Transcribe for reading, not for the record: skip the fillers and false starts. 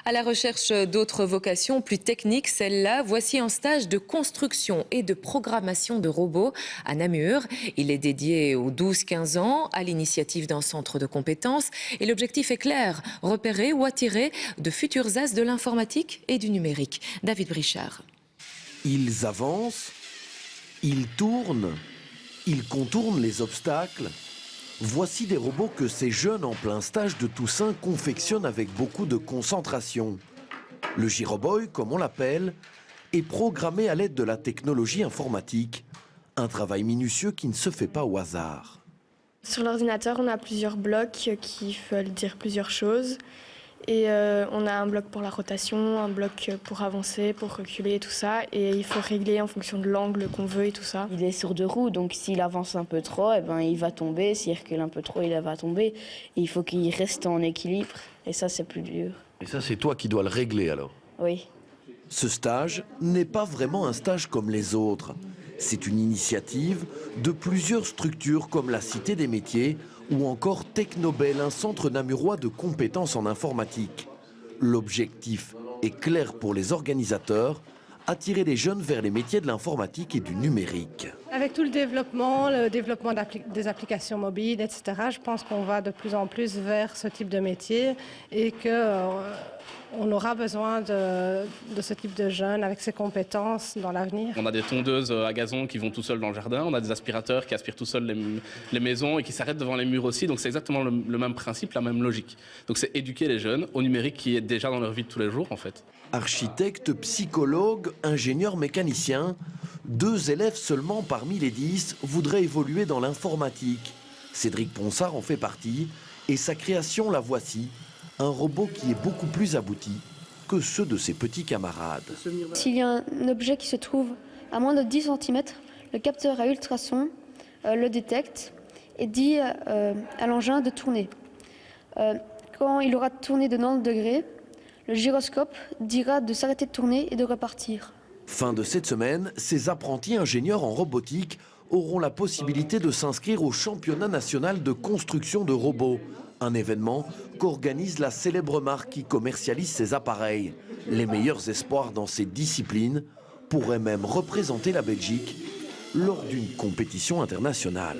À la recherche d'autres vocations plus techniques, celle-là, voici un stage de construction et de programmation de robots à Namur. Il est dédié aux 12-15 ans, à l'initiative d'un centre de compétences. Et l'objectif est clair, repérer ou attirer de futurs as de l'informatique et du numérique. David Brichard. Ils avancent, ils tournent, ils contournent les obstacles. Voici des robots que ces jeunes en plein stage de Toussaint confectionnent avec beaucoup de concentration. Le Giroboy, comme on l'appelle, est programmé à l'aide de la technologie informatique. Un travail minutieux qui ne se fait pas au hasard. Sur l'ordinateur, on a plusieurs blocs qui veulent dire plusieurs choses. Et on a un bloc pour la rotation, un bloc pour avancer, pour reculer et tout ça. Et il faut régler en fonction de l'angle qu'on veut et tout ça. Il est sur deux roues, donc s'il avance un peu trop, eh ben, il va tomber. S'il recule un peu trop, il va tomber. Et il faut qu'il reste en équilibre. Et ça, c'est plus dur. Et ça, c'est toi qui dois le régler alors? Oui. Ce stage n'est pas vraiment un stage comme les autres. C'est une initiative de plusieurs structures comme la Cité des métiers ou encore Technobel, un centre namurois de compétences en informatique. L'objectif est clair pour les organisateurs, attirer les jeunes vers les métiers de l'informatique et du numérique. Avec tout le développement des applications mobiles, etc., je pense qu'on va de plus en plus vers ce type de métier et qu'on aura besoin de ce type de jeunes avec ces compétences dans l'avenir. On a des tondeuses à gazon qui vont tout seuls dans le jardin, on a des aspirateurs qui aspirent tout seuls les maisons et qui s'arrêtent devant les murs aussi, donc c'est exactement le même principe, la même logique. Donc c'est éduquer les jeunes au numérique qui est déjà dans leur vie de tous les jours en fait. Architecte, psychologue, ingénieur mécanicien, 2 élèves seulement parmi les 10 voudraient évoluer dans l'informatique. Cédric Ponsard en fait partie et sa création, la voici, un robot qui est beaucoup plus abouti que ceux de ses petits camarades. S'il y a un objet qui se trouve à moins de 10 cm, le capteur à ultrasons le détecte et dit à l'engin de tourner. Quand il aura tourné de 90 degrés, le gyroscope dira de s'arrêter de tourner et de repartir. Fin de cette semaine, ces apprentis ingénieurs en robotique auront la possibilité de s'inscrire au championnat national de construction de robots. Un événement qu'organise la célèbre marque qui commercialise ces appareils. Les meilleurs espoirs dans ces disciplines pourraient même représenter la Belgique lors d'une compétition internationale.